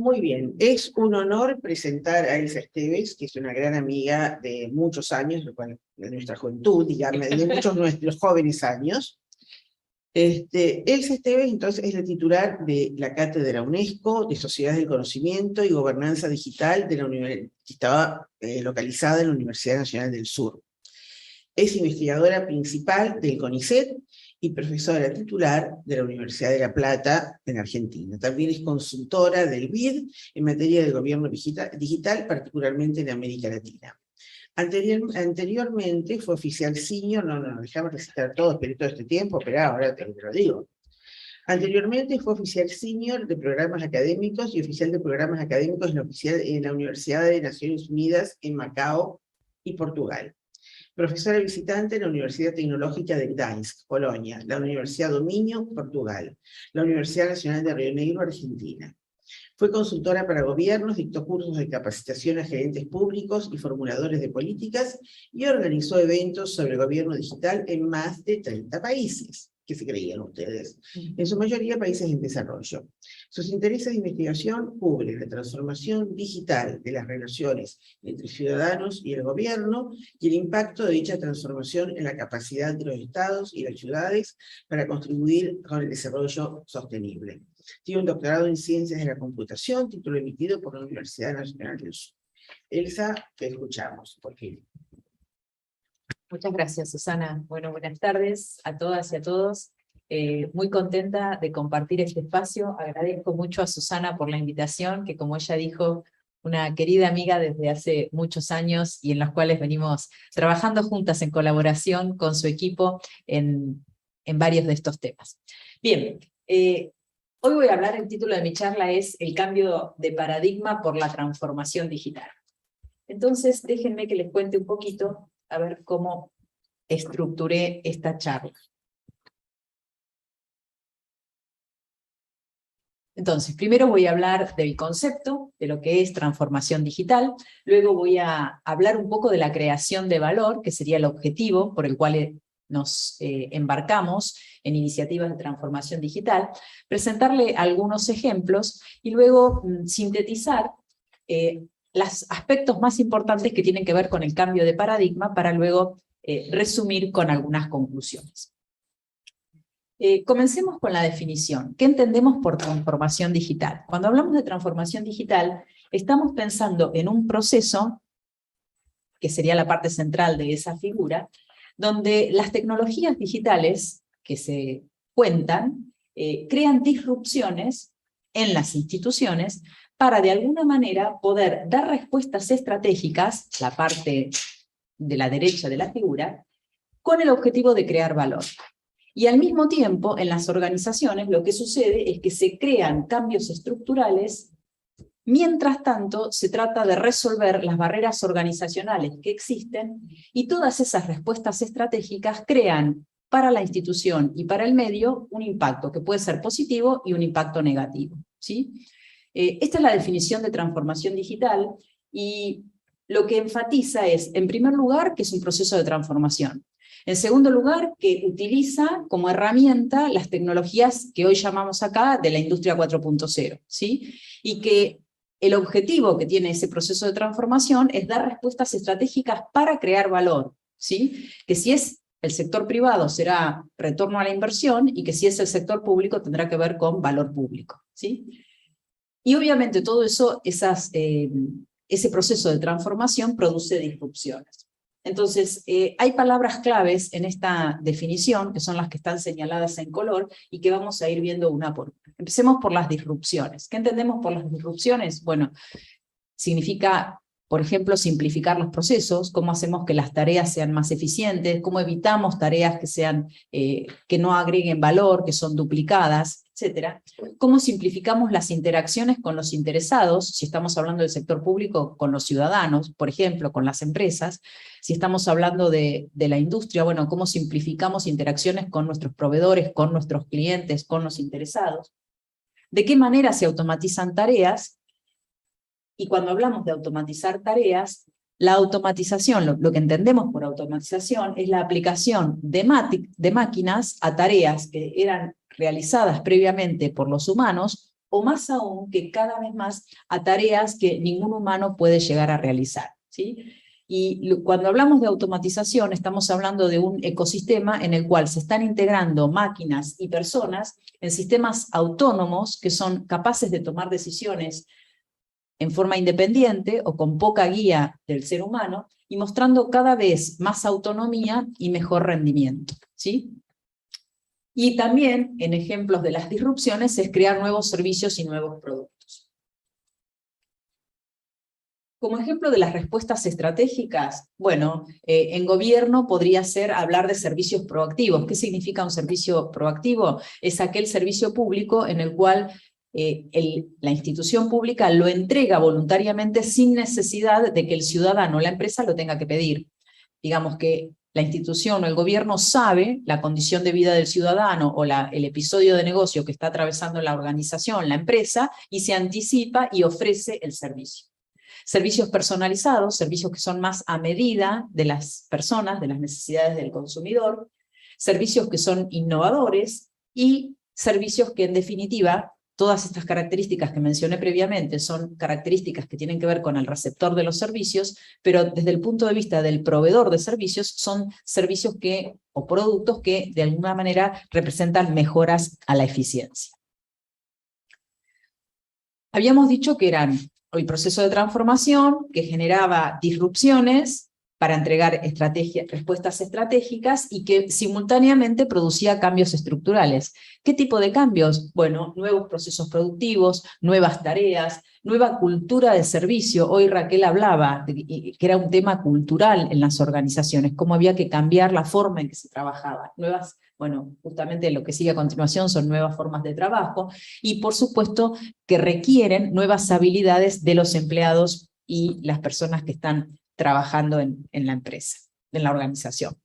Muy bien, es un honor presentar a Elsa Esteves, que es una gran amiga de muchos años, de nuestra juventud, digamos, de muchos de nuestros jóvenes años. Elsa Esteves, entonces, es la titular de la Cátedra UNESCO de Sociedades del Conocimiento y Gobernanza Digital de la que estaba localizada en la Universidad Nacional del Sur. Es investigadora principal del CONICET y profesora titular de la Universidad de La Plata en Argentina. También es consultora del BID en materia de gobierno digital, particularmente en América Latina. Anteriormente fue oficial senior, no, dejamos recitar todo, esperé todo este tiempo, pero ahora te lo digo. Anteriormente fue oficial senior de programas académicos y oficial de programas académicos en la Universidad de Naciones Unidas en Macao y Portugal. Profesora visitante en la Universidad Tecnológica de Gdańsk, Polonia, la Universidad Dominio, Portugal, la Universidad Nacional de Río Negro, Argentina. Fue consultora para gobiernos, dictó cursos de capacitación a gerentes públicos y formuladores de políticas y organizó eventos sobre gobierno digital en más de 30 países. ¿Qué se creían ustedes? En su mayoría países en desarrollo. Sus intereses de investigación cubren la transformación digital de las relaciones entre ciudadanos y el gobierno y el impacto de dicha transformación en la capacidad de los estados y las ciudades para contribuir con el desarrollo sostenible. Tiene un doctorado en Ciencias de la Computación, título emitido por la Universidad Nacional del Sur. Elsa, te escuchamos, por fin. Muchas gracias, Susana. Bueno, buenas tardes a todas y a todos. Muy contenta de compartir este espacio. Agradezco mucho a Susana por la invitación, que como ella dijo, una querida amiga desde hace muchos años y en los cuales venimos trabajando juntas en colaboración con su equipo en varios de estos temas. Bien, hoy voy a hablar, el título de mi charla es El cambio de paradigma por la transformación digital. Entonces, déjenme que les cuente un poquito a ver cómo estructuré esta charla. Entonces, primero voy a hablar del concepto, de lo que es transformación digital, luego voy a hablar un poco de la creación de valor, que sería el objetivo por el cual nos embarcamos en iniciativas de transformación digital, presentarle algunos ejemplos y luego sintetizar los aspectos más importantes que tienen que ver con el cambio de paradigma para luego resumir con algunas conclusiones. Comencemos con la definición. ¿Qué entendemos por transformación digital? Cuando hablamos de transformación digital, estamos pensando en un proceso, que sería la parte central de esa figura, donde las tecnologías digitales que se cuentan crean disrupciones en las instituciones para de alguna manera poder dar respuestas estratégicas, la parte de la derecha de la figura, con el objetivo de crear valor. Y al mismo tiempo, en las organizaciones lo que sucede es que se crean cambios estructurales, mientras tanto se trata de resolver las barreras organizacionales que existen y todas esas respuestas estratégicas crean para la institución y para el medio un impacto que puede ser positivo y un impacto negativo, ¿sí? Esta es la definición de transformación digital y lo que enfatiza es, en primer lugar, que es un proceso de transformación. En segundo lugar, que utiliza como herramienta las tecnologías que hoy llamamos acá de la industria 4.0, ¿sí? Y que el objetivo que tiene ese proceso de transformación es dar respuestas estratégicas para crear valor, ¿sí? Que si es el sector privado será retorno a la inversión y que si es el sector público tendrá que ver con valor público, ¿sí? Y obviamente todo eso, ese proceso de transformación produce disrupciones. Entonces, hay palabras claves en esta definición, que son las que están señaladas en color, y que vamos a ir viendo una por una. Empecemos por las disrupciones. ¿Qué entendemos por las disrupciones? Bueno, significa, por ejemplo, simplificar los procesos, cómo hacemos que las tareas sean más eficientes, cómo evitamos tareas que no agreguen valor, que son duplicadas, etc. Cómo simplificamos las interacciones con los interesados, si estamos hablando del sector público, con los ciudadanos, por ejemplo, con las empresas. Si estamos hablando de la industria, bueno, cómo simplificamos interacciones con nuestros proveedores, con nuestros clientes, con los interesados. De qué manera se automatizan tareas. Y cuando hablamos de automatizar tareas, la automatización, lo que entendemos por automatización, es la aplicación de máquinas a tareas que eran realizadas previamente por los humanos o más aún que cada vez más a tareas que ningún humano puede llegar a realizar, ¿sí? Y cuando hablamos de automatización, estamos hablando de un ecosistema en el cual se están integrando máquinas y personas en sistemas autónomos que son capaces de tomar decisiones en forma independiente o con poca guía del ser humano, y mostrando cada vez más autonomía y mejor rendimiento, ¿sí? Y también, en ejemplos de las disrupciones, es crear nuevos servicios y nuevos productos. Como ejemplo de las respuestas estratégicas, bueno, en gobierno podría ser hablar de servicios proactivos. ¿Qué significa un servicio proactivo? Es aquel servicio público en el cual la institución pública lo entrega voluntariamente sin necesidad de que el ciudadano o la empresa lo tenga que pedir. Digamos que la institución o el gobierno sabe la condición de vida del ciudadano o el episodio de negocio que está atravesando la organización, la empresa, y se anticipa y ofrece el servicio. Servicios personalizados, servicios que son más a medida de las personas, de las necesidades del consumidor, servicios que son innovadores y servicios que en definitiva, todas estas características que mencioné previamente son características que tienen que ver con el receptor de los servicios, pero desde el punto de vista del proveedor de servicios son servicios o productos que de alguna manera representan mejoras a la eficiencia. Habíamos dicho que eran el proceso de transformación que generaba disrupciones para entregar respuestas estratégicas y que simultáneamente producía cambios estructurales. ¿Qué tipo de cambios? Bueno, nuevos procesos productivos, nuevas tareas, nueva cultura de servicio. Hoy Raquel hablaba de que era un tema cultural en las organizaciones, cómo había que cambiar la forma en que se trabajaba. Bueno, justamente lo que sigue a continuación son nuevas formas de trabajo y por supuesto que requieren nuevas habilidades de los empleados y las personas que están trabajando en la empresa, en la organización.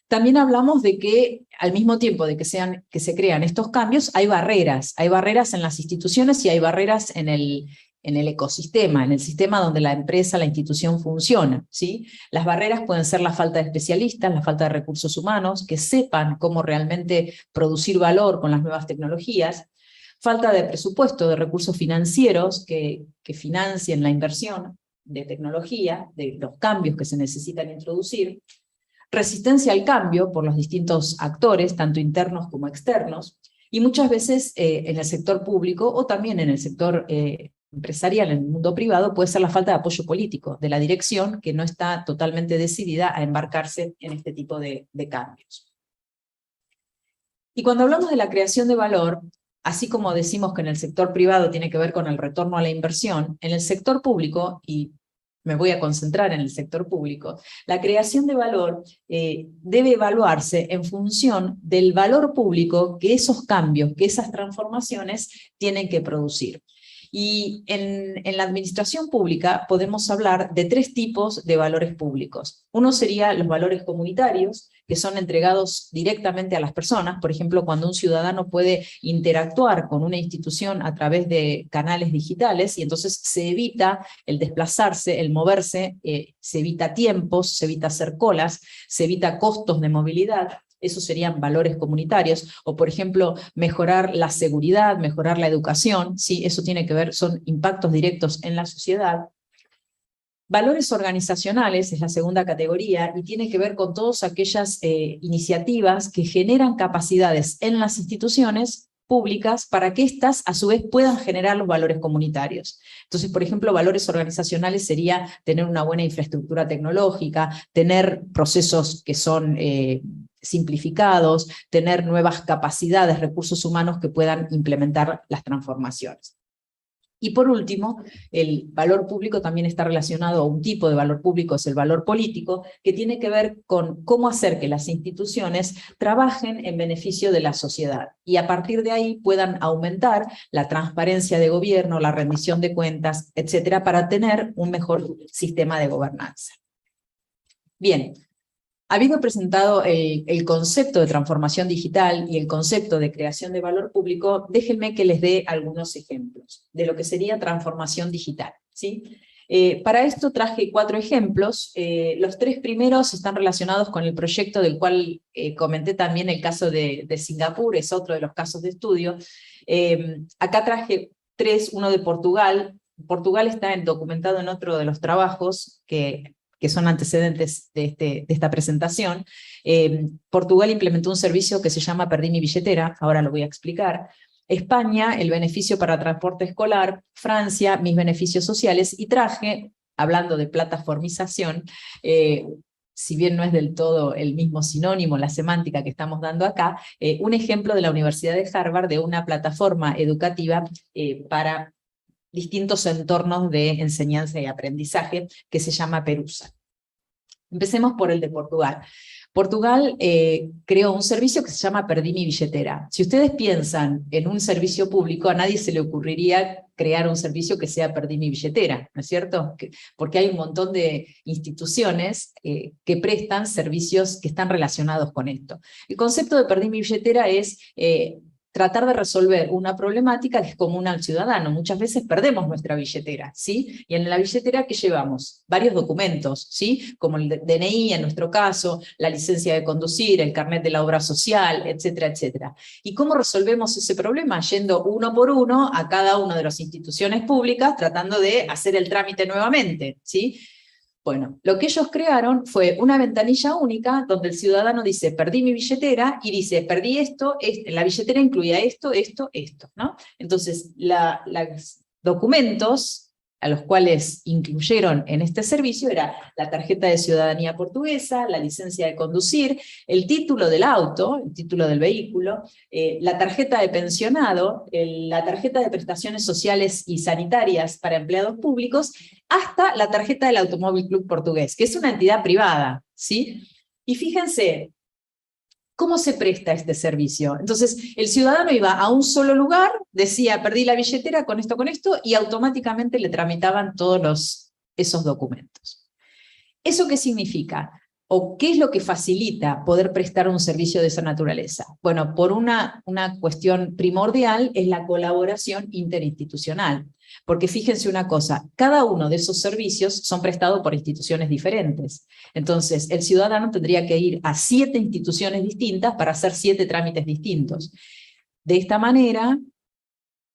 También hablamos de que al mismo tiempo de que se crean estos cambios, hay barreras en las instituciones y hay barreras en el ecosistema, en el sistema donde la empresa, la institución funciona, ¿sí? Las barreras pueden ser la falta de especialistas, la falta de recursos humanos, que sepan cómo realmente producir valor con las nuevas tecnologías, falta de presupuesto, de recursos financieros que financien la inversión de tecnología, de los cambios que se necesitan introducir, resistencia al cambio por los distintos actores, tanto internos como externos, y muchas veces en el sector público o también en el sector empresarial, en el mundo privado, puede ser la falta de apoyo político de la dirección que no está totalmente decidida a embarcarse en este tipo de cambios. Y cuando hablamos de la creación de valor, así como decimos que en el sector privado tiene que ver con el retorno a la inversión, en el sector público, y me voy a concentrar en el sector público, la creación de valor debe evaluarse en función del valor público que esos cambios, que esas transformaciones tienen que producir. Y en la administración pública podemos hablar de 3 tipos de valores públicos. Uno sería los valores comunitarios, que son entregados directamente a las personas, por ejemplo, cuando un ciudadano puede interactuar con una institución a través de canales digitales, y entonces se evita el desplazarse, el moverse, se evita tiempos, se evita hacer colas, se evita costos de movilidad. Esos serían valores comunitarios, o por ejemplo, mejorar la seguridad, mejorar la educación, ¿sí? Eso tiene que ver, son impactos directos en la sociedad. Valores organizacionales es la segunda categoría y tiene que ver con todas aquellas iniciativas que generan capacidades en las instituciones públicas para que éstas a su vez puedan generar los valores comunitarios. Entonces, por ejemplo, valores organizacionales sería tener una buena infraestructura tecnológica, tener procesos que son simplificados, tener nuevas capacidades, recursos humanos que puedan implementar las transformaciones. Y por último, el valor público también está relacionado a un tipo de valor público, es el valor político, que tiene que ver con cómo hacer que las instituciones trabajen en beneficio de la sociedad y a partir de ahí puedan aumentar la transparencia de gobierno, la rendición de cuentas, etcétera, para tener un mejor sistema de gobernanza. Bien. Habiendo presentado el concepto de transformación digital y el concepto de creación de valor público, déjenme que les dé algunos ejemplos de lo que sería transformación digital, ¿sí? Para esto traje 4 ejemplos. Los 3 primeros están relacionados con el proyecto del cual comenté también el caso de Singapur, es otro de los casos de estudio. Acá traje 3, uno de Portugal. Portugal está documentado en otro de los trabajos que son antecedentes de esta presentación. Portugal implementó un servicio que se llama Perdí mi billetera, ahora lo voy a explicar. España, el beneficio para transporte escolar. Francia, mis beneficios sociales. Y traje, hablando de plataformización, si bien no es del todo el mismo sinónimo, la semántica que estamos dando acá, un ejemplo de la Universidad de Harvard de una plataforma educativa para distintos entornos de enseñanza y aprendizaje que se llama Perusa. Empecemos por el de Portugal. Portugal creó un servicio que se llama Perdí mi billetera. Si ustedes piensan en un servicio público, a nadie se le ocurriría crear un servicio que sea Perdí mi billetera, ¿no es cierto? Porque hay un montón de instituciones que prestan servicios que están relacionados con esto. El concepto de Perdí mi billetera es tratar de resolver una problemática que es común al ciudadano. Muchas veces perdemos nuestra billetera, ¿sí? Y en la billetera, ¿qué llevamos? Varios documentos, ¿sí? Como el DNI, en nuestro caso, la licencia de conducir, el carnet de la obra social, etcétera, etcétera. ¿Y cómo resolvemos ese problema? Yendo uno por uno a cada una de las instituciones públicas, tratando de hacer el trámite nuevamente, ¿sí? Bueno, lo que ellos crearon fue una ventanilla única donde el ciudadano dice, perdí mi billetera, y dice, perdí esto, la billetera incluía esto, esto, esto, ¿no? Entonces, los documentos a los cuales incluyeron en este servicio era la tarjeta de ciudadanía portuguesa, la licencia de conducir, el título del auto, el título del vehículo, la tarjeta de pensionado, la tarjeta de prestaciones sociales y sanitarias para empleados públicos, hasta la tarjeta del Automóvil Club Portugués, que es una entidad privada, ¿sí? Y fíjense, ¿cómo se presta este servicio? Entonces, el ciudadano iba a un solo lugar, decía, perdí la billetera con esto, y automáticamente le tramitaban todos esos documentos. ¿Eso qué significa? ¿O qué es lo que facilita poder prestar un servicio de esa naturaleza? Bueno, por una cuestión primordial es la colaboración interinstitucional. Porque fíjense una cosa, cada uno de esos servicios son prestados por instituciones diferentes. Entonces, el ciudadano tendría que ir a 7 instituciones distintas para hacer 7 trámites distintos. De esta manera,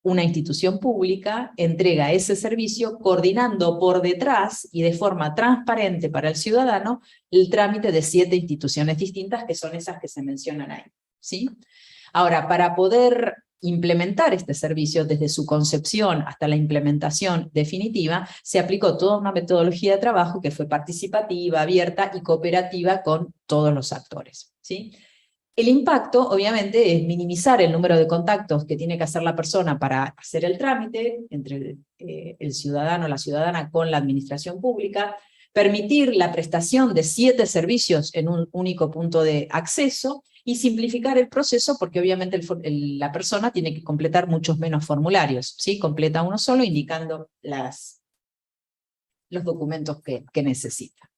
una institución pública entrega ese servicio coordinando por detrás y de forma transparente para el ciudadano el trámite de 7 instituciones distintas, que son esas que se mencionan ahí, ¿sí? Ahora, para poder implementar este servicio desde su concepción hasta la implementación definitiva, se aplicó toda una metodología de trabajo que fue participativa, abierta y cooperativa con todos los actores, ¿sí? El impacto, obviamente, es minimizar el número de contactos que tiene que hacer la persona para hacer el trámite entre el ciudadano o la ciudadana con la administración pública, permitir la prestación de 7 servicios en un único punto de acceso y simplificar el proceso porque obviamente la persona tiene que completar muchos menos formularios, ¿sí? Completa uno solo indicando los documentos que necesita.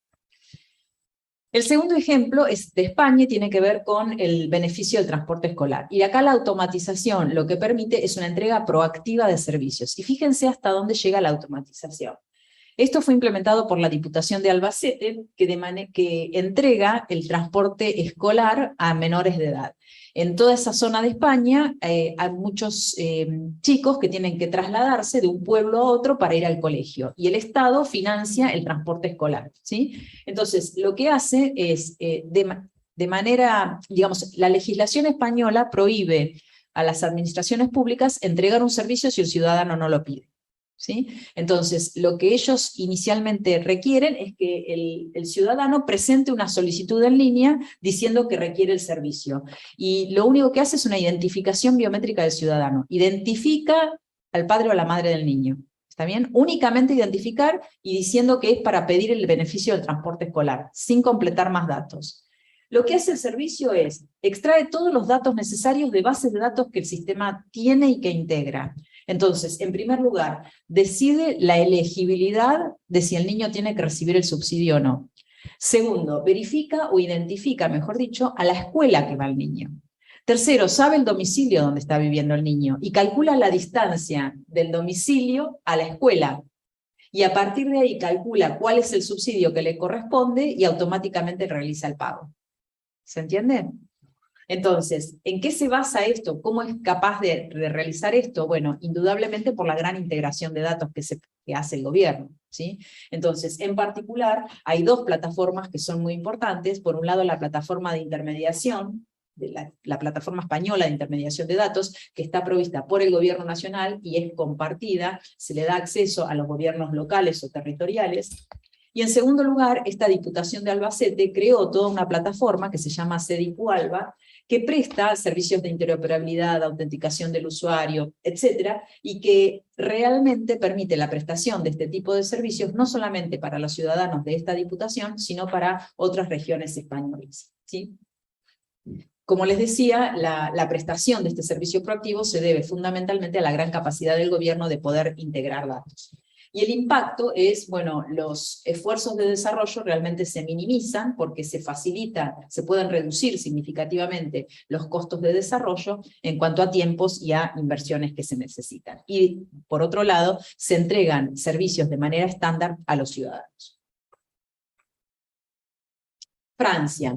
El segundo ejemplo es de España y tiene que ver con el beneficio del transporte escolar. Y acá la automatización lo que permite es una entrega proactiva de servicios. Y fíjense hasta dónde llega la automatización. Esto fue implementado por la Diputación de Albacete, que entrega el transporte escolar a menores de edad. En toda esa zona de España hay muchos chicos que tienen que trasladarse de un pueblo a otro para ir al colegio, y el Estado financia el transporte escolar, ¿sí? Entonces, lo que hace es, de manera, digamos, la legislación española prohíbe a las administraciones públicas entregar un servicio si el ciudadano no lo pide, ¿sí? Entonces, lo que ellos inicialmente requieren es que el ciudadano presente una solicitud en línea diciendo que requiere el servicio. Y lo único que hace es una identificación biométrica del ciudadano. Identifica al padre o a la madre del niño. ¿Está bien? Únicamente identificar y diciendo que es para pedir el beneficio del transporte escolar, sin completar más datos. Lo que hace el servicio es, extrae todos los datos necesarios de bases de datos que el sistema tiene y que integra. Entonces, en primer lugar, decide la elegibilidad de si el niño tiene que recibir el subsidio o no. Segundo, verifica o identifica, mejor dicho, a la escuela que va el niño. Tercero, sabe el domicilio donde está viviendo el niño y calcula la distancia del domicilio a la escuela. y a partir de ahí calcula cuál es el subsidio que le corresponde y automáticamente realiza el pago. ¿Se entiende? Entonces, ¿en qué se basa esto? ¿Cómo es capaz de realizar esto? Bueno, indudablemente por la gran integración de datos que hace el gobierno, ¿sí? Entonces, en particular, hay dos plataformas que son muy importantes. Por un lado, la plataforma de intermediación, la plataforma española de intermediación de datos, que está provista por el gobierno nacional y es compartida, se le da acceso a los gobiernos locales o territoriales. Y en segundo lugar, esta Diputación de Albacete creó toda una plataforma que se llama CEDICU-ALBA, que presta servicios de interoperabilidad, autenticación del usuario, etcétera, y que realmente permite la prestación de este tipo de servicios no solamente para los ciudadanos de esta Diputación, sino para otras regiones españolas, ¿sí? Como les decía, la prestación de este servicio proactivo se debe fundamentalmente a la gran capacidad del gobierno de poder integrar datos. Y el impacto es, bueno, los esfuerzos de desarrollo realmente se minimizan porque se facilita, se pueden reducir significativamente los costos de desarrollo en cuanto a tiempos y a inversiones que se necesitan. Y por otro lado, se entregan servicios de manera estándar a los ciudadanos. Francia.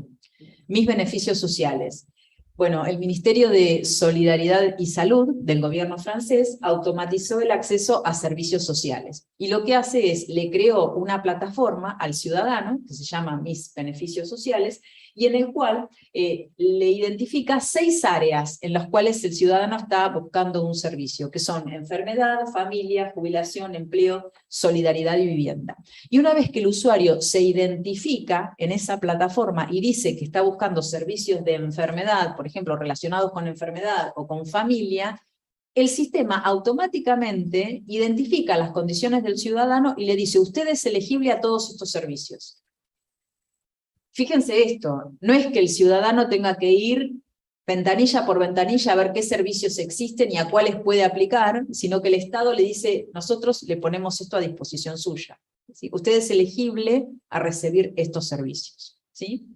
Mis beneficios sociales. Bueno, el Ministerio de Solidaridad y Salud del gobierno francés automatizó el acceso a servicios sociales. Y lo que hace es, le creó una plataforma al ciudadano, que se llama Mis Beneficios Sociales, y en el cual le identifica 6 áreas en las cuales el ciudadano está buscando un servicio, que son enfermedad, familia, jubilación, empleo, solidaridad y vivienda. Y una vez que el usuario se identifica en esa plataforma y dice que está buscando servicios de enfermedad, por ejemplo, relacionados con enfermedad o con familia, el sistema automáticamente identifica las condiciones del ciudadano y le dice, usted es elegible a todos estos servicios. Fíjense esto, no es que el ciudadano tenga que ir ventanilla por ventanilla a ver qué servicios existen y a cuáles puede aplicar, sino que el Estado le dice, nosotros le ponemos esto a disposición suya. ¿Sí? Usted es elegible a recibir estos servicios. ¿Sí?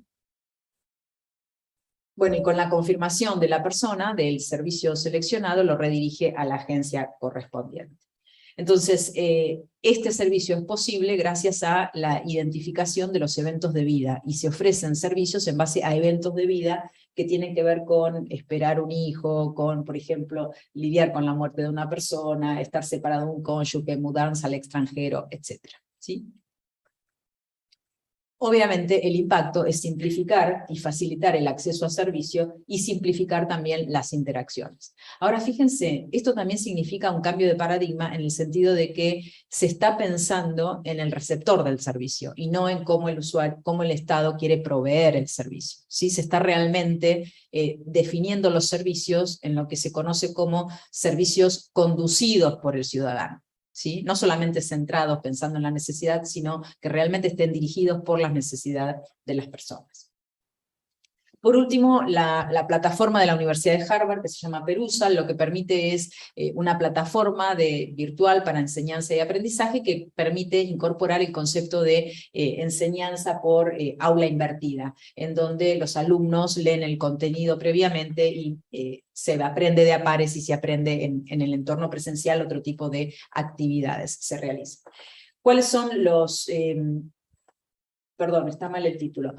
Bueno, y con la confirmación de la persona, del servicio seleccionado, lo redirige a la agencia correspondiente. Entonces, este servicio es posible gracias a la identificación de los eventos de vida, y se ofrecen servicios en base a eventos de vida que tienen que ver con esperar un hijo, con, por ejemplo, lidiar con la muerte de una persona, estar separado de un cónyuge, mudanza al extranjero, etc. ¿Sí? Obviamente el impacto es simplificar y facilitar el acceso a servicio y simplificar también las interacciones. Ahora fíjense, esto también significa un cambio de paradigma en el sentido de que se está pensando en el receptor del servicio y no en cómo el usuario, cómo el Estado quiere proveer el servicio. ¿Sí? Se está realmente definiendo los servicios en lo que se conoce como servicios conducidos por el ciudadano. ¿Sí? No solamente centrados pensando en la necesidad, sino que realmente estén dirigidos por las necesidades de las personas. Por último, la plataforma de la Universidad de Harvard, que se llama Perusall, lo que permite es una plataforma virtual para enseñanza y aprendizaje que permite incorporar el concepto de enseñanza por aula invertida, en donde los alumnos leen el contenido previamente y se aprende de a pares y se aprende en el entorno presencial, otro tipo de actividades se realizan. ¿Cuáles son los... Perdón, está mal el título.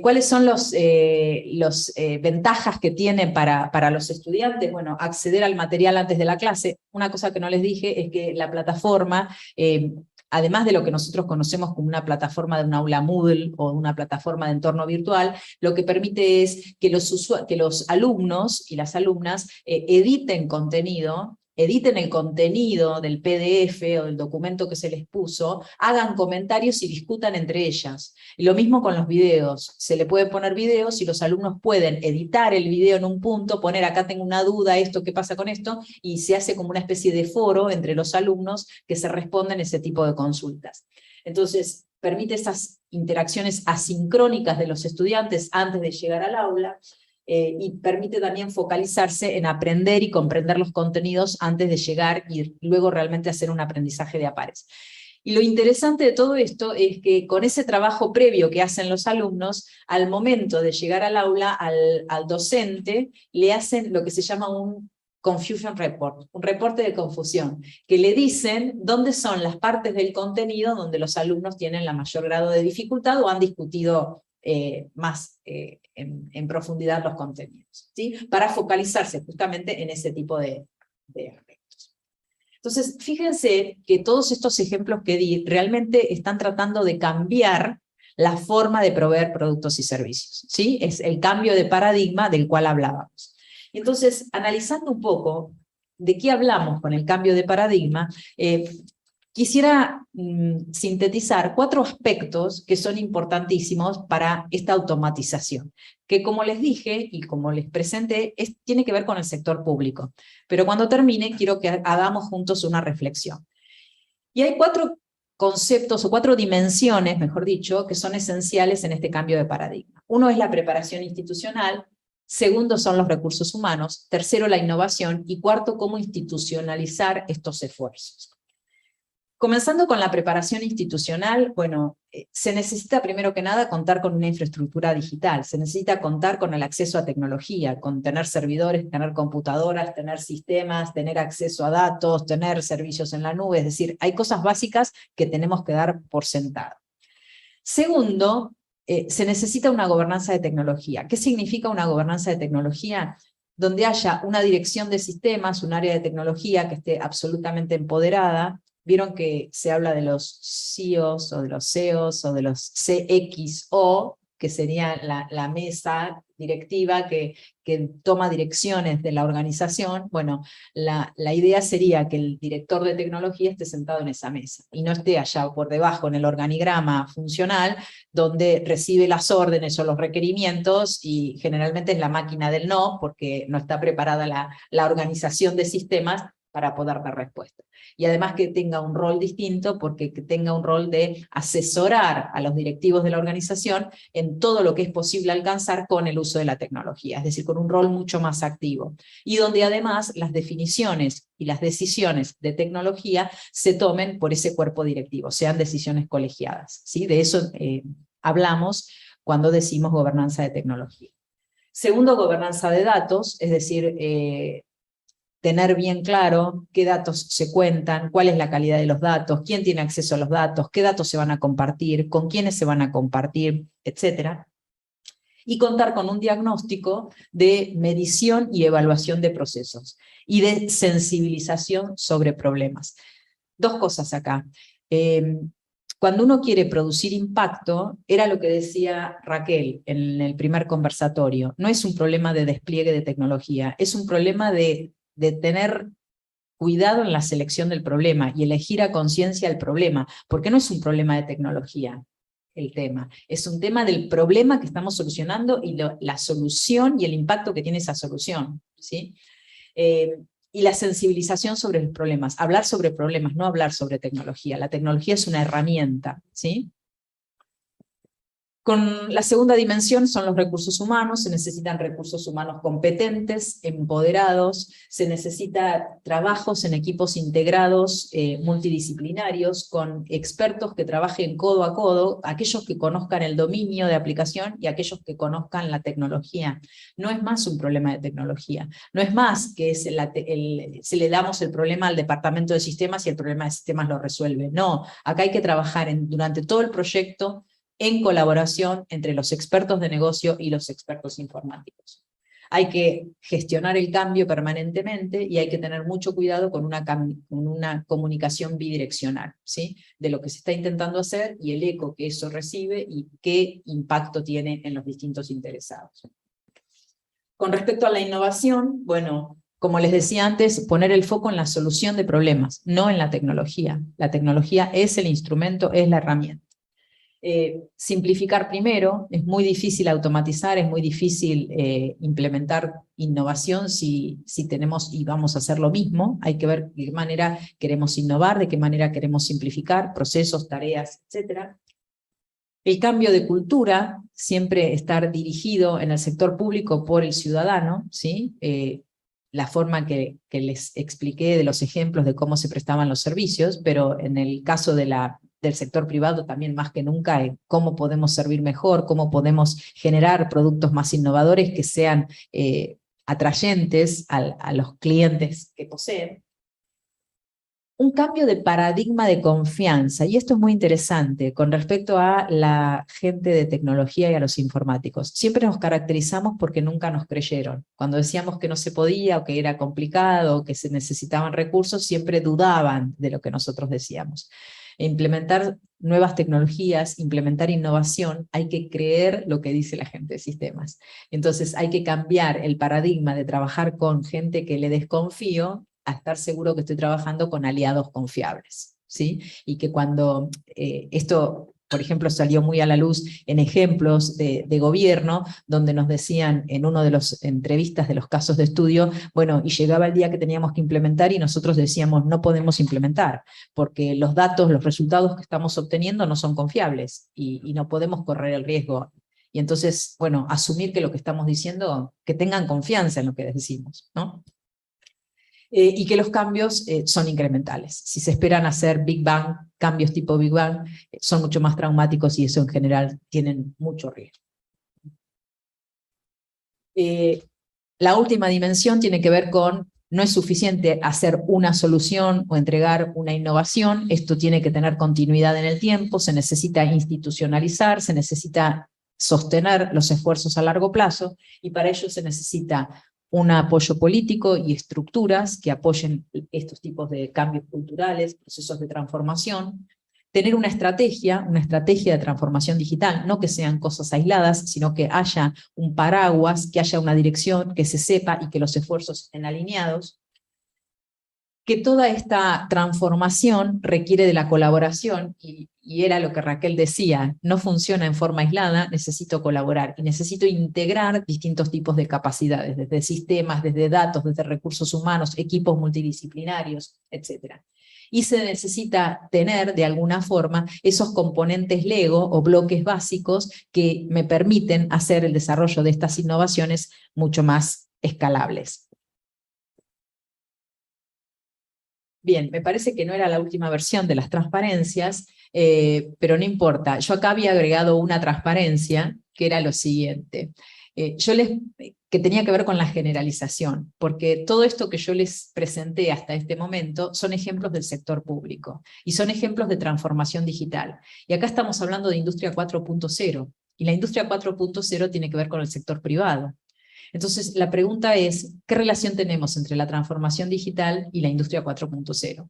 ¿Cuáles son las ventajas que tienen para los estudiantes? Bueno, acceder al material antes de la clase. Una cosa que no les dije es que la plataforma, además de lo que nosotros conocemos como una plataforma de un aula Moodle o una plataforma de entorno virtual, lo que permite es que los alumnos y las alumnas editen el contenido del PDF o del documento que se les puso, hagan comentarios y discutan entre ellas. Y lo mismo con los videos, se le puede poner videos y los alumnos pueden editar el video en un punto, poner acá tengo una duda, esto, ¿qué pasa con esto? Y se hace como una especie de foro entre los alumnos que se responden ese tipo de consultas. Entonces, permite esas interacciones asincrónicas de los estudiantes antes de llegar al aula, y permite también focalizarse en aprender y comprender los contenidos antes de llegar y luego realmente hacer un aprendizaje de a pares. Y lo interesante de todo esto es que con ese trabajo previo que hacen los alumnos, al momento de llegar al aula, al docente, le hacen lo que se llama un Confusion Report, un reporte de confusión, que le dicen dónde son las partes del contenido donde los alumnos tienen la mayor grado de dificultad o han discutido más en profundidad los contenidos, ¿sí? Para focalizarse justamente en ese tipo de aspectos. Entonces, fíjense que todos estos ejemplos que di realmente están tratando de cambiar la forma de proveer productos y servicios, ¿sí? Es el cambio de paradigma del cual hablábamos. Entonces, analizando un poco de qué hablamos con el cambio de paradigma, quisiera sintetizar 4 aspectos que son importantísimos para esta automatización, que como les dije y como les presenté, tiene que ver con el sector público. Pero cuando termine, quiero que hagamos juntos una reflexión. Y hay 4 conceptos o 4 dimensiones, mejor dicho, que son esenciales en este cambio de paradigma. Uno es la preparación institucional, segundo son los recursos humanos, tercero la innovación y cuarto cómo institucionalizar estos esfuerzos. Comenzando con la preparación institucional, bueno, se necesita primero que nada contar con una infraestructura digital, se necesita contar con el acceso a tecnología, con tener servidores, tener computadoras, tener sistemas, tener acceso a datos, tener servicios en la nube, es decir, hay cosas básicas que tenemos que dar por sentado. Segundo, se necesita una gobernanza de tecnología. ¿Qué significa una gobernanza de tecnología? Donde haya una dirección de sistemas, un área de tecnología que esté absolutamente empoderada. Vieron que se habla de los CIOs o de los CEOs o de los CXO, que sería la mesa directiva que toma direcciones de la organización. Bueno, la idea sería que el director de tecnología esté sentado en esa mesa y no esté allá por debajo en el organigrama funcional donde recibe las órdenes o los requerimientos y generalmente es la máquina del no porque no está preparada la organización de sistemas para poder dar respuesta. Y además que tenga un rol distinto, porque que tenga un rol de asesorar a los directivos de la organización en todo lo que es posible alcanzar con el uso de la tecnología, es decir, con un rol mucho más activo. Y donde además las definiciones y las decisiones de tecnología se tomen por ese cuerpo directivo, sean decisiones colegiadas, ¿sí? De eso hablamos cuando decimos gobernanza de tecnología. Segundo, gobernanza de datos, es decir, tener bien claro qué datos se cuentan, cuál es la calidad de los datos, quién tiene acceso a los datos, qué datos se van a compartir, con quiénes se van a compartir, etc. Y contar con un diagnóstico de medición y evaluación de procesos y de sensibilización sobre problemas. 2 cosas acá. Cuando uno quiere producir impacto, era lo que decía Raquel en el primer conversatorio, no es un problema de despliegue de tecnología, es un problema de tener cuidado en la selección del problema y elegir a conciencia el problema, porque no es un problema de tecnología el tema, es un tema del problema que estamos solucionando y la solución y el impacto que tiene esa solución, ¿sí? Y la sensibilización sobre los problemas, hablar sobre problemas, no hablar sobre tecnología. La tecnología es una herramienta, ¿sí? Con la segunda dimensión son los recursos humanos, se necesitan recursos humanos competentes, empoderados, se necesita trabajos en equipos integrados, multidisciplinarios, con expertos que trabajen codo a codo, aquellos que conozcan el dominio de aplicación y aquellos que conozcan la tecnología. No es más un problema de tecnología, no es más que se le damos el problema al departamento de sistemas y el problema de sistemas lo resuelve. No, acá hay que trabajar durante todo el proyecto en colaboración entre los expertos de negocio y los expertos informáticos. Hay que gestionar el cambio permanentemente y hay que tener mucho cuidado con una comunicación bidireccional, ¿sí? De lo que se está intentando hacer y el eco que eso recibe y qué impacto tiene en los distintos interesados. Con respecto a la innovación, bueno, como les decía antes, poner el foco en la solución de problemas, no en la tecnología. La tecnología es el instrumento, es la herramienta. Simplificar primero, es muy difícil automatizar, es muy difícil implementar innovación si tenemos y vamos a hacer lo mismo. Hay que ver de qué manera queremos innovar, de qué manera queremos simplificar procesos, tareas, etc. El cambio de cultura, siempre estar dirigido en el sector público por el ciudadano, ¿sí? La forma que les expliqué de los ejemplos de cómo se prestaban los servicios, pero en el caso del sector privado también más que nunca, cómo podemos servir mejor, cómo podemos generar productos más innovadores que sean atrayentes a los clientes que poseen. Un cambio de paradigma de confianza, y esto es muy interesante con respecto a la gente de tecnología y a los informáticos. Siempre nos caracterizamos porque nunca nos creyeron. Cuando decíamos que no se podía, o que era complicado, o que se necesitaban recursos, siempre dudaban de lo que nosotros decíamos. Implementar nuevas tecnologías, implementar innovación, hay que creer lo que dice la gente de sistemas. Entonces hay que cambiar el paradigma de trabajar con gente que le desconfío, a estar seguro que estoy trabajando con aliados confiables, ¿sí? Y que cuando esto, por ejemplo, salió muy a la luz en ejemplos de gobierno, donde nos decían en una de las entrevistas de los casos de estudio, bueno, y llegaba el día que teníamos que implementar y nosotros decíamos, no podemos implementar, porque los datos, los resultados que estamos obteniendo no son confiables, y no podemos correr el riesgo. Y entonces, bueno, asumir que lo que estamos diciendo, que tengan confianza en lo que decimos, ¿no? Y que los cambios son incrementales. Si se esperan hacer Big Bang, cambios tipo Big Bang, son mucho más traumáticos y eso en general tienen mucho riesgo. La última dimensión tiene que ver con, no es suficiente hacer una solución o entregar una innovación, esto tiene que tener continuidad en el tiempo, se necesita institucionalizar, se necesita sostener los esfuerzos a largo plazo, y para ello se necesita un apoyo político y estructuras que apoyen estos tipos de cambios culturales, procesos de transformación, tener una estrategia de transformación digital, no que sean cosas aisladas, sino que haya un paraguas, que haya una dirección, que se sepa y que los esfuerzos estén alineados, que toda esta transformación requiere de la colaboración, y era lo que Raquel decía, no funciona en forma aislada, necesito colaborar, y necesito integrar distintos tipos de capacidades, desde sistemas, desde datos, desde recursos humanos, equipos multidisciplinarios, etc. Y se necesita tener, de alguna forma, esos componentes Lego o bloques básicos que me permiten hacer el desarrollo de estas innovaciones mucho más escalables. Bien, me parece que no era la última versión de las transparencias, pero no importa. Yo acá había agregado una transparencia, que era lo siguiente. Que tenía que ver con la generalización, porque todo esto que yo les presenté hasta este momento son ejemplos del sector público, y son ejemplos de transformación digital. Y acá estamos hablando de industria 4.0, y la industria 4.0 tiene que ver con el sector privado. Entonces, la pregunta es, ¿qué relación tenemos entre la transformación digital y la industria 4.0?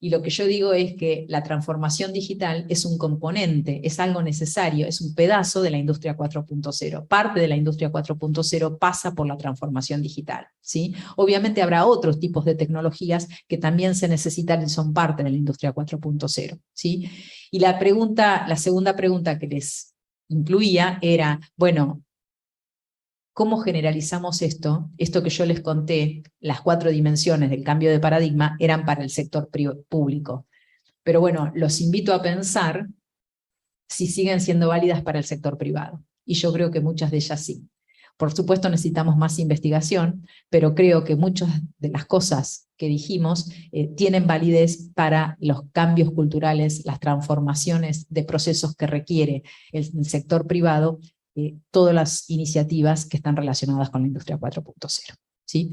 Y lo que yo digo es que la transformación digital es un componente, es algo necesario, es un pedazo de la industria 4.0. Parte de la industria 4.0 pasa por la transformación digital, ¿sí? Obviamente habrá otros tipos de tecnologías que también se necesitan y son parte de la industria 4.0, ¿sí? Y la segunda pregunta que les incluía era, bueno, ¿cómo generalizamos esto? Esto que yo les conté, las 4 dimensiones del cambio de paradigma, eran para el sector público. Pero bueno, los invito a pensar si siguen siendo válidas para el sector privado. Y yo creo que muchas de ellas sí. Por supuesto necesitamos más investigación, pero creo que muchas de las cosas que dijimos tienen validez para los cambios culturales, las transformaciones de procesos que requiere el sector privado, todas las iniciativas que están relacionadas con la industria 4.0, ¿sí?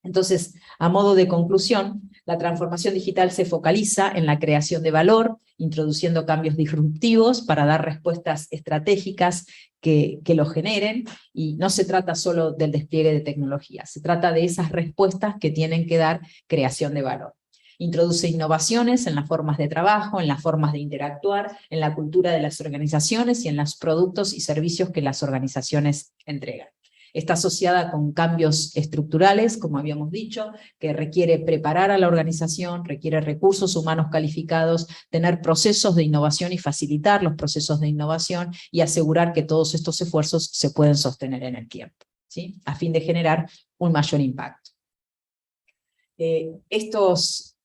Entonces, a modo de conclusión, la transformación digital se focaliza en la creación de valor, introduciendo cambios disruptivos para dar respuestas estratégicas que lo generen, y no se trata solo del despliegue de tecnología, se trata de esas respuestas que tienen que dar creación de valor. Introduce innovaciones en las formas de trabajo, en las formas de interactuar, en la cultura de las organizaciones y en los productos y servicios que las organizaciones entregan. Está asociada con cambios estructurales, como habíamos dicho, que requiere preparar a la organización, requiere recursos humanos calificados, tener procesos de innovación y facilitar los procesos de innovación y asegurar que todos estos esfuerzos se pueden sostener en el tiempo, ¿sí? A fin de generar un mayor impacto.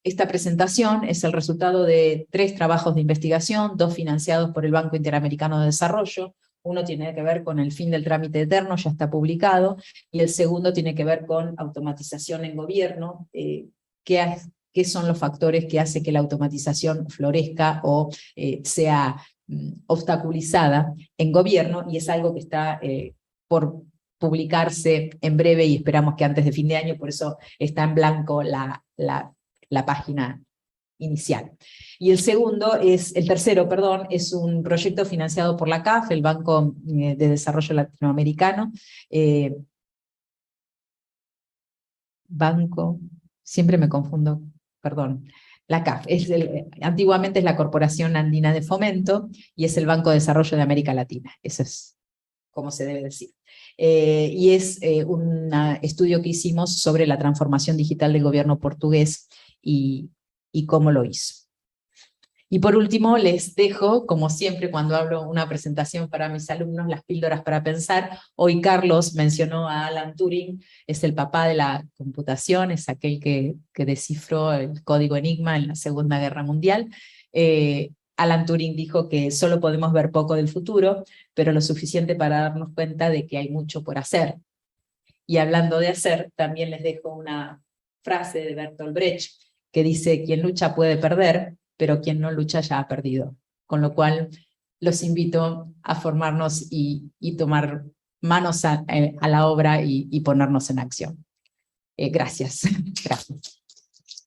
Esta presentación es el resultado de 3 trabajos de investigación, 2 financiados por el Banco Interamericano de Desarrollo. Uno tiene que ver con el fin del trámite eterno, ya está publicado, y el segundo tiene que ver con automatización en gobierno, qué son los factores que hacen que la automatización florezca o sea obstaculizada en gobierno, y es algo que está por publicarse en breve y esperamos que antes de fin de año, por eso está en blanco la página inicial. Y el tercero, perdón, es un proyecto financiado por la CAF, el Banco de Desarrollo Latinoamericano. Siempre me confundo, perdón. La CAF, antiguamente es la Corporación Andina de Fomento, y es el Banco de Desarrollo de América Latina. Eso es como se debe decir. Y es un estudio que hicimos sobre la transformación digital del gobierno portugués y cómo lo hizo. Y por último, les dejo, como siempre cuando hablo una presentación para mis alumnos, las píldoras para pensar. Hoy Carlos mencionó a Alan Turing, es el papá de la computación, es aquel que descifró el código Enigma en la Segunda Guerra Mundial. Alan Turing dijo que solo podemos ver poco del futuro, pero lo suficiente para darnos cuenta de que hay mucho por hacer. Y hablando de hacer, también les dejo una frase de Bertolt Brecht, que dice: quien lucha puede perder, pero quien no lucha ya ha perdido. Con lo cual, los invito a formarnos y tomar manos a la obra y ponernos en acción. Gracias. Gracias.